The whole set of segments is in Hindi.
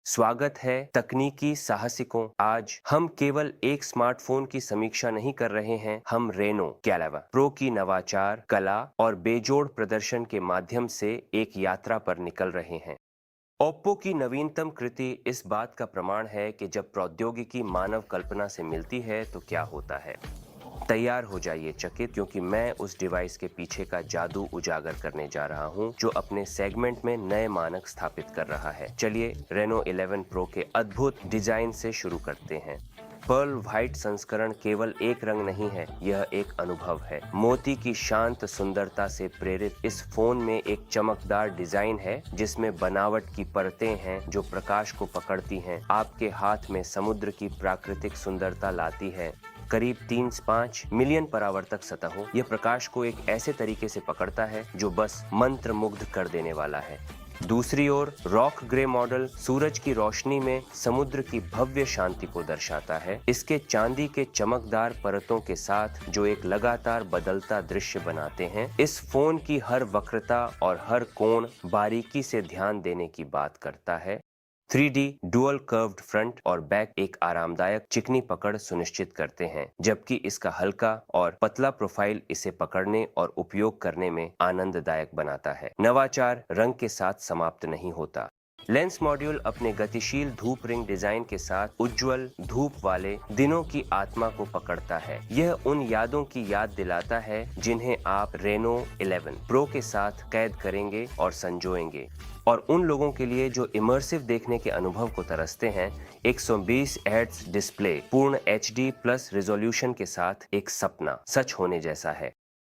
स्वागत है तकनीकी साहसिकों। आज हम केवल एक स्मार्टफोन की समीक्षा नहीं कर रहे हैं, हम रेनो 11 प्रो की नवाचार, कला और बेजोड़ प्रदर्शन के माध्यम से एक यात्रा पर निकल रहे हैं। ओप्पो की नवीनतम कृति इस बात का प्रमाण है कि जब प्रौद्योगिकी मानव कल्पना से मिलती है तो क्या होता है। तैयार हो जाइए चकित, क्योंकि मैं उस डिवाइस के पीछे का जादू उजागर करने जा रहा हूं जो अपने सेगमेंट में नए मानक स्थापित कर रहा है। चलिए रेनो 11 प्रो के अद्भुत डिजाइन से शुरू करते हैं। पर्ल व्हाइट संस्करण केवल एक रंग नहीं है, यह एक अनुभव है। मोती की शांत सुंदरता से प्रेरित इस फोन में एक चमकदार डिजाइन है जिसमें बनावट की परतें हैं जो प्रकाश को पकड़ती हैं, आपके हाथ में समुद्र की प्राकृतिक सुंदरता लाती है। करीब 3.5 मिलियन परावर्तक सतहों, यह प्रकाश को एक ऐसे तरीके से पकड़ता है जो बस मंत्र मुग्ध कर देने वाला है। दूसरी ओर रॉक ग्रे मॉडल सूरज की रोशनी में समुद्र की भव्य शांति को दर्शाता है, इसके चांदी के चमकदार परतों के साथ जो एक लगातार बदलता दृश्य बनाते हैं। इस फोन की हर वक्रता और हर कोण बारीकी से ध्यान देने की बात करता है। 3D डुअल कर्व्ड फ्रंट और बैक एक आरामदायक चिकनी पकड़ सुनिश्चित करते हैं, जबकि इसका हल्का और पतला प्रोफाइल इसे पकड़ने और उपयोग करने में आनंददायक बनाता है। नवाचार रंग के साथ समाप्त नहीं होता। लेंस मॉड्यूल अपने गतिशील धूप रिंग डिजाइन के साथ उज्जवल धूप वाले दिनों की आत्मा को पकड़ता है। यह उन यादों की याद दिलाता है जिन्हें आप रेनो 11 प्रो के साथ कैद करेंगे और संजोएंगे। और उन लोगों के लिए जो इमर्सिव देखने के अनुभव को तरसते हैं, 120 हर्ट्ज डिस्प्ले पूर्ण HD प्लस रिजोल्यूशन के साथ एक सपना सच होने जैसा है।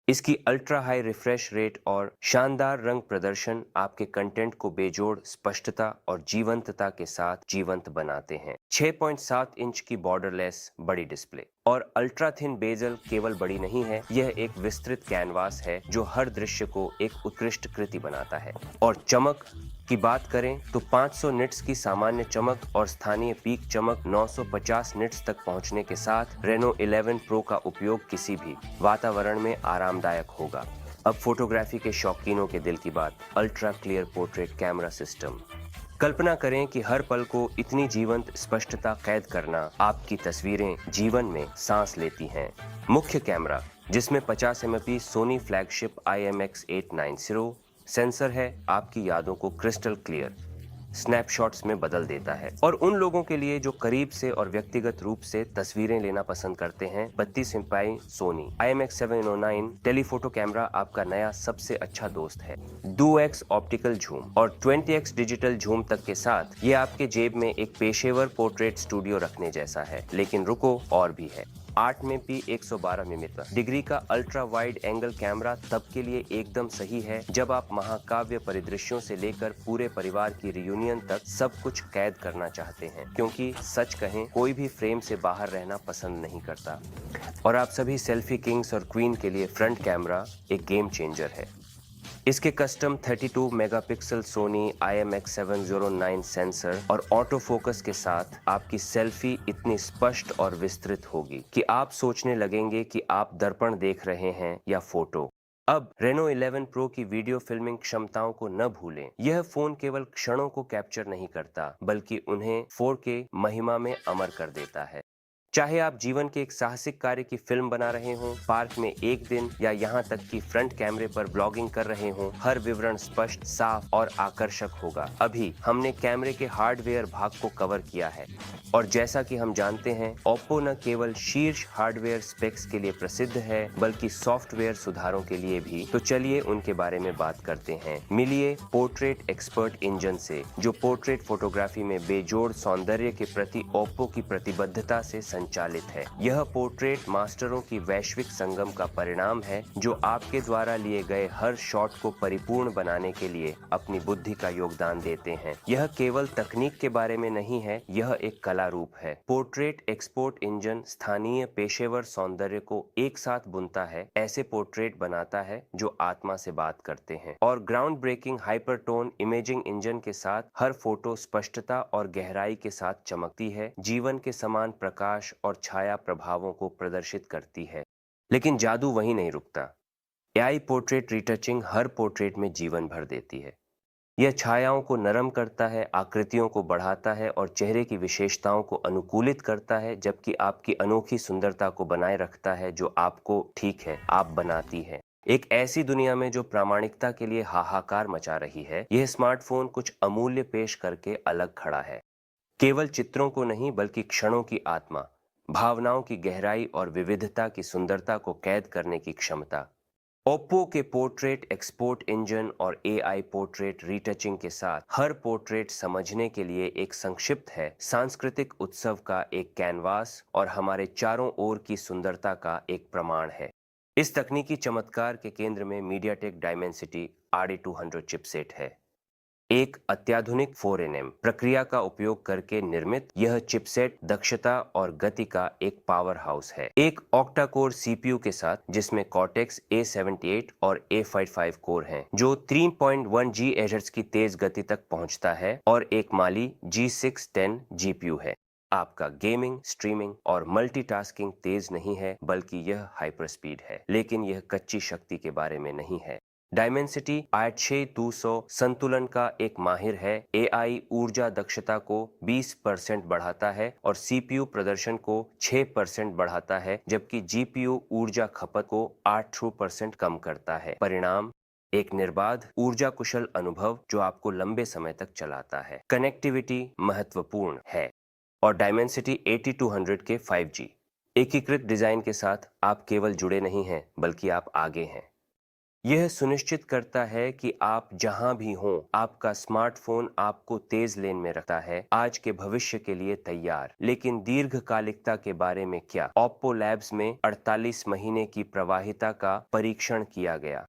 इसकी अल्ट्रा हाई रिफ्रेश रेट और शानदार रंग प्रदर्शन आपके कंटेंट को बेजोड़ स्पष्टता और जीवंतता के साथ जीवंत बनाते हैं। 6.7 इंच की बॉर्डरलेस बड़ी डिस्प्ले और अल्ट्रा थिन बेजल केवल बड़ी नहीं है, यह एक विस्तृत कैनवास है जो हर दृश्य को एक उत्कृष्ट कृति बनाता है। और चमक की बात करें तो 500 निट्स की सामान्य चमक और स्थानीय पीक चमक 950 निट्स तक पहुंचने के साथ रेनो 11 प्रो का उपयोग किसी भी वातावरण में आरामदायक होगा। अब फोटोग्राफी के शौकीनों के दिल की बात, ultra clear portrait camera system. कल्पना करें कि हर पल को इतनी जीवंत स्पष्टता कैद करना, आपकी तस्वीरें जीवन में सांस लेती हैं। मुख्य कैमरा जिसमें 50 MP Soni flagship IMX890 sensor है, आपकी यादों को क्रिस्टल क्लियर स्नैपशॉट्स में बदल देता है। और उन लोगों के लिए जो करीब से और व्यक्तिगत रूप से तस्वीरें लेना पसंद करते हैं, 32 MP Soni IMX709 telephoto camera आपका नया सबसे अच्छा दोस्त है। 2x ऑप्टिकल झूम और 20x डिजिटल झूम तक के साथ ये आपके जेब में एक पेशेवर पोर्ट्रेट स्टूडियो रखने जैसा है। लेकिन रुको, और भी है। 8 में भी 112 डिग्री का अल्ट्रा वाइड एंगल कैमरा तब के लिए एकदम सही है जब आप महाकाव्य परिदृश्यों से लेकर पूरे परिवार की रियूनियन तक सब कुछ कैद करना चाहते हैं, क्योंकि सच कहें कोई भी फ्रेम से बाहर रहना पसंद नहीं करता। और आप सभी सेल्फी किंग्स और क्वीन के लिए फ्रंट कैमरा एक गेम चेंजर है। इसके custom 32 megapixel Soni IMX709 sensor और ऑटो फोकस के साथ आपकी सेल्फी इतनी स्पष्ट और विस्तृत होगी कि आप सोचने लगेंगे कि आप दर्पण देख रहे हैं या फोटो। अब रेनो 11 प्रो की वीडियो फिल्मिंग क्षमताओं को न भूलें। यह फोन केवल क्षणों को कैप्चर नहीं करता, बल्कि उन्हें 4K महिमा में अमर कर देता है। चाहे आप जीवन के एक साहसिक कार्य की फिल्म बना रहे हों, पार्क में एक दिन, या यहाँ तक कि फ्रंट कैमरे पर ब्लॉगिंग कर रहे हों, हर विवरण स्पष्ट, साफ और आकर्षक होगा। अभी हमने कैमरे के हार्डवेयर भाग को कवर किया है, और जैसा कि हम जानते हैं, ओप्पो न केवल शीर्ष हार्डवेयर स्पेक्स के लिए प्रसिद्ध है, बल्कि सॉफ्टवेयर सुधारों के लिए भी। तो चलिए उनके बारे में बात करते हैं। मिलिए पोर्ट्रेट एक्सपर्ट इंजन से, जो पोर्ट्रेट फोटोग्राफी में बेजोड़ सौंदर्य के प्रति ओप्पो की प्रतिबद्धता से संचालित है। यह पोर्ट्रेट मास्टरों की वैश्विक संगम का परिणाम है, जो आपके द्वारा लिए गए हर शॉट को परिपूर्ण बनाने के लिए अपनी बुद्धि का योगदान देते हैं। यह केवल तकनीक के बारे में नहीं है, यह एक कला रूप है। पोर्ट्रेट एक्सपोर्ट इंजन स्थानीय पेशेवर सौंदर्य को एक साथ बुनता है, ऐसे पोर्ट्रेट बनाता है जो आत्मा से बात करते हैं। और ग्राउंड ब्रेकिंग हाइपरटोन इमेजिंग इंजन के साथ हर फोटो स्पष्टता और गहराई के साथ चमकती है, जीवन के समान प्रकाश और छाया प्रभावों को प्रदर्शित करती है। लेकिन जादू वहीं नहीं रुकता। AI पोर्ट्रेट रिटचिंग हर पोर्ट्रेट में जीवन भर देती है। यह छायाओं को नरम करता है, आकृतियों को बढ़ाता है और चेहरे की विशेषताओं को अनुकूलित करता है, जबकि आपकी अनोखी सुंदरता को बनाए रखता है जो आपको ठीक है, आप बनाती है। एक ऐसी दुनिया में जो प्रामाणिकता के लिए हाहाकार मचा रही है, यह स्मार्टफोन कुछ अमूल्य पेश करके अलग खड़ा है। केवल चित्रों को नहीं बल्कि क्षणों की आत्मा, भावनाओं की गहराई और विविधता की सुंदरता को कैद करने की क्षमता। ओप्पो के पोर्ट्रेट एक्सपोर्ट इंजन और एआई पोर्ट्रेट रीटचिंग के साथ हर पोर्ट्रेट समझने के लिए एक संक्षिप्त है, सांस्कृतिक उत्सव का एक कैनवास और हमारे चारों ओर की सुंदरता का एक प्रमाण है। इस तकनीकी चमत्कार के केंद्र में मीडियाटेक डायमेंसिटी RD200 चिपसेट है। एक अत्याधुनिक 4nm प्रक्रिया का उपयोग करके निर्मित यह चिपसेट दक्षता और गति का एक पावर हाउस है। एक ऑक्टा कोर सीपीयू के साथ जिसमें कॉर्टेक्स A78 और A55 कोर हैं, जो 3.1 GHz की तेज गति तक पहुंचता है, और एक माली G610 जीपीयू है। आपका गेमिंग, स्ट्रीमिंग और मल्टीटास्किंग तेज नहीं है, बल्कि यह हाइपर स्पीड है। लेकिन यह कच्ची शक्ति के बारे में नहीं है। डायमेंसिटी 8200 संतुलन का एक माहिर है। एआई ऊर्जा दक्षता को 20% बढ़ाता है और सीपीयू प्रदर्शन को 6% बढ़ाता है, जबकि जीपीयू ऊर्जा खपत को 8% कम करता है। परिणाम, एक निर्बाध ऊर्जा कुशल अनुभव जो आपको लंबे समय तक चलाता है। कनेक्टिविटी महत्वपूर्ण है और डायमेंसिटी 8200 के 5G एकीकृत डिजाइन के साथ आप केवल जुड़े नहीं हैं, बल्कि आप आगे हैं। यह सुनिश्चित करता है कि आप जहां भी हों, आपका स्मार्टफोन आपको तेज लेन में रखता है, आज के भविष्य के लिए तैयार। लेकिन दीर्घकालिकता के बारे में क्या? ओप्पो लैब्स में 48 महीने की प्रवाहिता का परीक्षण किया गया।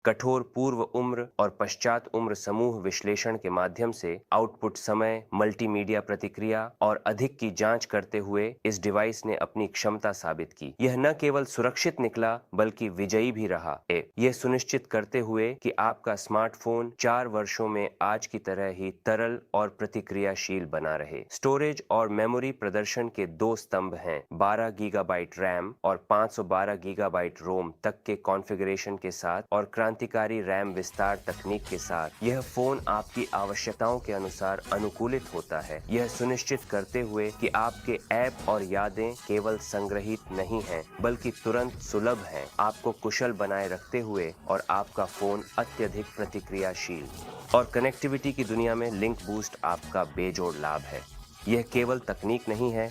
कठोर पूर्व उम्र और पश्चात उम्र समूह विश्लेषण के माध्यम से आउटपुट समय, मल्टीमीडिया प्रतिक्रिया और अधिक की जांच करते हुए इस डिवाइस ने अपनी क्षमता साबित की। यह न केवल सुरक्षित निकला बल्कि विजयी भी रहा। यह सुनिश्चित करते हुए कि आपका स्मार्टफोन 4 वर्षों में आज की तरह ही तरल और प्रतिक्रियाशील बना रहे। स्टोरेज और मेमोरी प्रदर्शन के 2 स्तंभ हैं, 12 गीगाबाइट रैम और 512 गीगाबाइट रोम तक के कॉन्फ़िगरेशन के साथ और क्रांतिकारी रैम विस्तार तकनीक के साथ यह फोन आपकी आवश्यकताओं के अनुसार अनुकूलित होता है, यह सुनिश्चित करते हुए कि आपके ऐप और यादें केवल संग्रहित नहीं हैं, बल्कि तुरंत सुलभ हैं, आपको कुशल बनाए रखते हुए और आपका फोन अत्यधिक प्रतिक्रियाशील। और कनेक्टिविटी की दुनिया में लिंक बूस्ट आपका बेजोड़ लाभ है। यह केवल तकनीक नहीं है,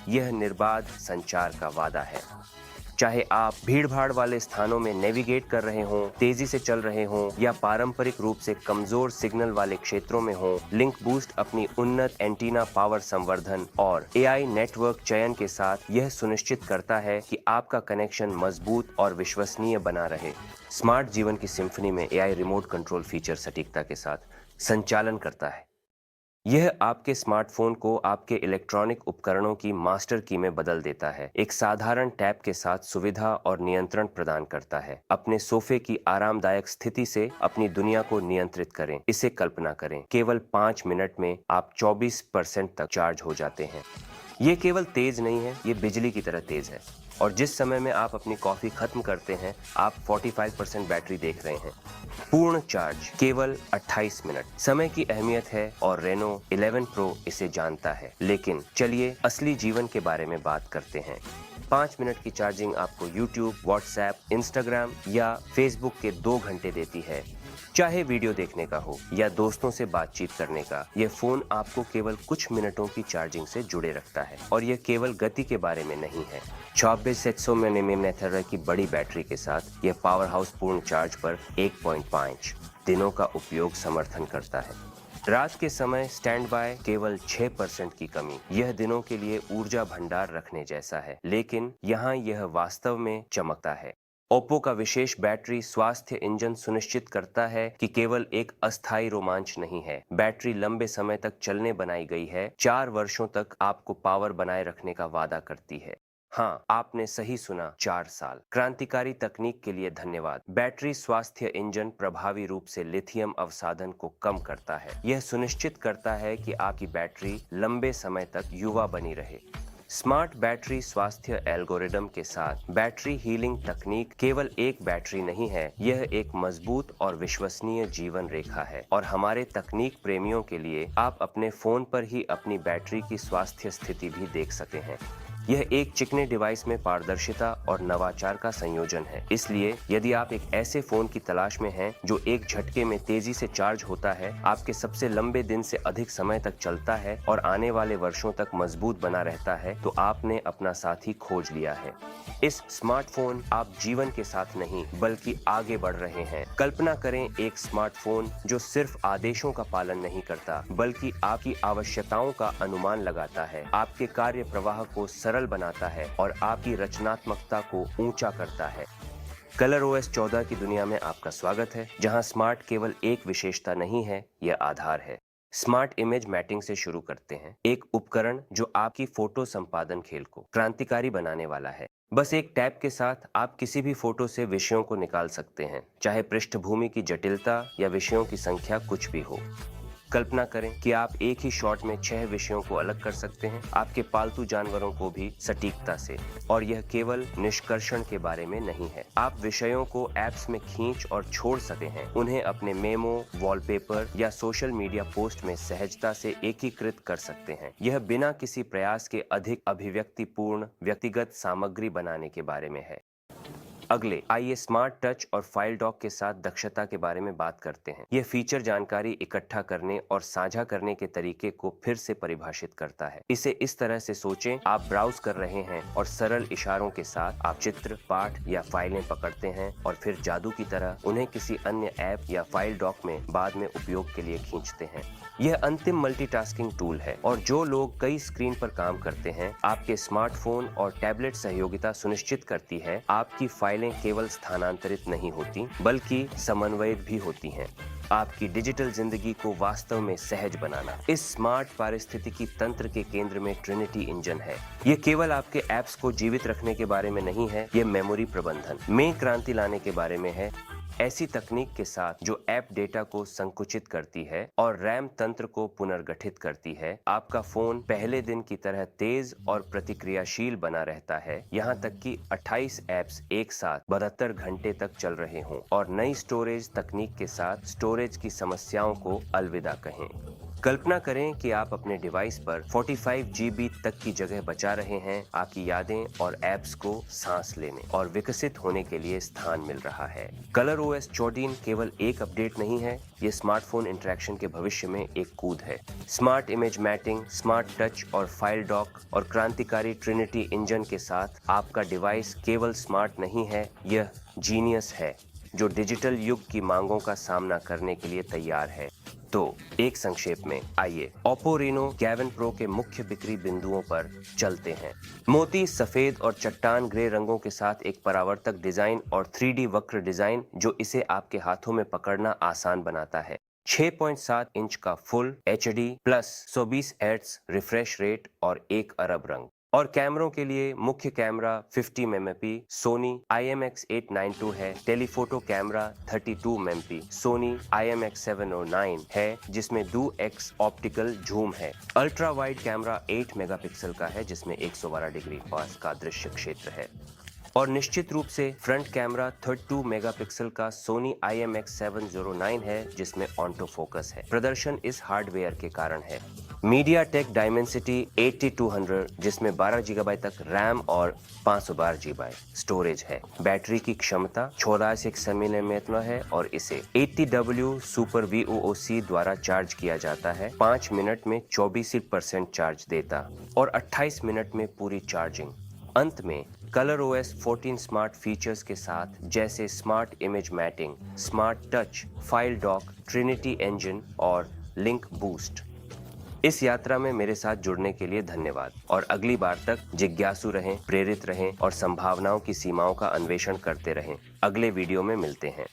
यह निर्बाध संचार का वादा है। चाहे आप भीड़भाड़ वाले स्थानों में नेविगेट कर रहे हों, तेजी से चल रहे हों या पारंपरिक रूप से कमजोर सिग्नल वाले क्षेत्रों में हों, लिंक बूस्ट अपनी उन्नत एंटीना पावर संवर्धन और एआई नेटवर्क चयन के साथ यह सुनिश्चित करता है कि आपका कनेक्शन मजबूत और विश्वसनीय बना रहे। स्मार्ट जीवन की सिम्फनी में एआई रिमोट कंट्रोल फीचर सटीकता के साथ संचालन करता है। यह आपके स्मार्टफोन को आपके इलेक्ट्रॉनिक उपकरणों की मास्टर की में बदल देता है। एक साधारण टैप के साथ सुविधा और नियंत्रण प्रदान करता है। अपने सोफे की आरामदायक स्थिति से अपनी दुनिया को नियंत्रित करें। इसे कल्पना करें, केवल 5 मिनट में आप 24% तक चार्ज हो जाते हैं। ये केवल तेज नहीं है, ये बिजली की तरह तेज है। और जिस समय में आप अपनी कॉफी खत्म करते हैं, आप 45% बैटरी देख रहे हैं। पूर्ण चार्ज केवल 28 मिनट। समय की अहमियत है और रेनो 11 प्रो इसे जानता है। लेकिन चलिए असली जीवन के बारे में बात करते हैं। 5 मिनट की चार्जिंग आपको YouTube, WhatsApp, Instagram या Facebook के 2 घंटे देती है। चाहे वीडियो देखने का हो या दोस्तों से बातचीत करने का, यह फोन आपको केवल कुछ मिनटों की चार्जिंग से जुड़े रखता है। और यह केवल गति के बारे में नहीं है। 2600 mAh की बड़ी बैटरी के साथ यह पावर हाउस पूर्ण चार्ज पर 1.5 दिनों का उपयोग समर्थन करता है। रात के समय स्टैंड बाय केवल 6% की कमी, यह दिनों के लिए ऊर्जा भंडार रखने जैसा है। लेकिन यहाँ यह वास्तव में चमकता है। ओप्पो का विशेष बैटरी स्वास्थ्य इंजन सुनिश्चित करता है कि केवल एक अस्थायी रोमांच नहीं है, बैटरी लंबे समय तक चलने बनाई गई है। 4 वर्षों तक आपको पावर बनाए रखने का वादा करती है। हाँ, आपने सही सुना, 4 साल। क्रांतिकारी तकनीक के लिए धन्यवाद। बैटरी स्वास्थ्य इंजन प्रभावी रूप से लिथियम अवसादन को कम करता है। यह सुनिश्चित करता है कि आपकी बैटरी लंबे समय तक युवा बनी रहे। स्मार्ट बैटरी स्वास्थ्य एल्गोरिदम के साथ बैटरी हीलिंग तकनीक केवल एक बैटरी नहीं है, यह एक मजबूत और विश्वसनीय जीवन रेखा है और हमारे तकनीक प्रेमियों के लिए आप अपने फोन पर ही अपनी बैटरी की स्वास्थ्य स्थिति भी देख सकते हैं। यह एक चिकने डिवाइस में पारदर्शिता और नवाचार का संयोजन है। इसलिए यदि आप एक ऐसे फोन की तलाश में हैं जो एक झटके में तेजी से चार्ज होता है, आपके सबसे लंबे दिन से अधिक समय तक चलता है और आने वाले वर्षों तक मजबूत बना रहता है, तो आपने अपना साथी खोज लिया है। इस स्मार्टफोन आप जीवन के साथ नहीं बल्कि आगे बढ़ रहे हैं। कल्पना करें एक स्मार्टफोन जो सिर्फ आदेशों का पालन नहीं करता बल्कि आपकी आवश्यकताओं का अनुमान लगाता है, आपके कार्य प्रवाह को सरल बनाता है और आपकी रचनात्मकता को ऊंचा करता है। कलर OS 14 की दुनिया में आपका स्वागत है, जहां स्मार्ट केवल एक विशेषता नहीं है, यह आधार है। स्मार्ट इमेज मैटिंग से शुरू करते हैं, एक उपकरण जो आपकी फोटो संपादन खेल को क्रांतिकारी बनाने वाला है। बस एक टैप के साथ आप किसी भी फोटो से विषयों को निकाल सकते हैं, चाहे पृष्ठभूमि की जटिलता या विषयों की संख्या कुछ भी हो। कल्पना करें कि आप एक ही शॉट में 6 विषयों को अलग कर सकते हैं, आपके पालतू जानवरों को भी सटीकता से। और यह केवल निष्कर्षण के बारे में नहीं है, आप विषयों को ऐप्स में खींच और छोड़ सकते हैं, उन्हें अपने मेमो, वॉलपेपर या सोशल मीडिया पोस्ट में सहजता से एकीकृत कर सकते हैं। यह बिना किसी प्रयास के अधिक अभिव्यक्तिपूर्ण व्यक्तिगत सामग्री बनाने के बारे में है। अगले आइए स्मार्ट टच और फाइल डॉक के साथ दक्षता के बारे में बात करते हैं। यह फीचर जानकारी इकट्ठा करने और साझा करने के तरीके को फिर से परिभाषित करता है। इसे इस तरह से सोचें, आप ब्राउज कर रहे हैं और सरल इशारों के साथ आप चित्र, पाठ या फाइलें पकड़ते हैं और फिर जादू की तरह उन्हें किसी अन्य ऐप या फाइल डॉक में बाद में उपयोग के लिए खींचते हैं। यह अंतिम मल्टीटास्किंग टूल है और जो लोग कई स्क्रीन पर काम करते हैं, आपके स्मार्टफोन और टैबलेट सहयोगिता सुनिश्चित करती है आपकी फाइलें केवल स्थानांतरित नहीं होती बल्कि समन्वयित भी होती हैं। आपकी डिजिटल जिंदगी को वास्तव में सहज बनाना इस स्मार्ट पारिस्थितिकी तंत्र के केंद्र में ट्रिनिटी इंजन है। यह केवल आपके ऐप्स को जीवित रखने के बारे में नहीं है, यह मेमोरी प्रबंधन में क्रांति लाने के बारे में है। ऐसी तकनीक के साथ जो ऐप डेटा को संकुचित करती है और रैम तंत्र को पुनर्गठित करती है, आपका फोन पहले दिन की तरह तेज और प्रतिक्रियाशील बना रहता है, यहाँ तक कि 28 ऐप्स एक साथ 72 घंटे तक चल रहे हों और नई स्टोरेज तकनीक के साथ स्टोरेज की समस्याओं को अलविदा कहें। कल्पना करें कि आप अपने डिवाइस पर 45 GB तक की जगह बचा रहे हैं, आपकी यादें और ऐप्स को सांस लेने और विकसित होने के लिए स्थान मिल रहा है। कलर OS 14 केवल एक अपडेट नहीं है, ये स्मार्टफोन इंटरेक्शन के भविष्य में एक कूद है। Smart image matting, smart touch और फाइल डॉक और क्रांतिकारी ट्रिनिटी इंजन के साथ आपका डिवाइस केवल स्मार्ट नहीं है, यह जीनियस है जो डिजिटल युग की मांगों का सामना करने के लिए तैयार है। तो एक संक्षेप में आइए Oppo Reno 11 Pro के मुख्य बिक्री बिंदुओं पर चलते हैं। मोती, सफेद और चट्टान ग्रे रंगों के साथ एक परावर्तक डिजाइन और 3D वक्र डिजाइन जो इसे आपके हाथों में पकड़ना आसान बनाता है। 6.7 इंच का full HD plus 120 Hz refresh rate और 1 अरब रंग। और कैमरों के लिए मुख्य कैमरा 50 MP सोनी IMX892 है, telephoto camera 32 MP Soni IMX709 है जिसमें 2x ऑप्टिकल जूम है। अल्ट्रा वाइड कैमरा 8 मेगापिक्सल का है जिसमें 112 डिग्री पास का दृश्य क्षेत्र है। और निश्चित रूप से फ्रंट कैमरा 32 मेगापिक्सल का सोनी IMX709 है जिसमें ऑटो फोकस है। प्रदर्शन इस हार्डवेयर के कारण है। MediaTek Dimensity 8200 जिसमें 12 GB तक रैम और 512 GB स्टोरेज है। बैटरी की क्षमता 8400 mAh है और इसे 80W सुपर VOOC द्वारा चार्ज किया जाता है। 5 मिनट में 24% चार्ज देता और 28 मिनट में पूरी चार्जिंग। अंत में कलर OS 14 स्मार्ट फीचर्स के साथ जैसे smart image matting, smart touch, file dock, trinity engine और लिंक बूस्ट। इस यात्रा में मेरे साथ जुड़ने के लिए धन्यवाद और अगली बार तक जिज्ञासु रहें, प्रेरित रहें और संभावनाओं की सीमाओं का अन्वेषण करते रहें। अगले वीडियो में मिलते हैं।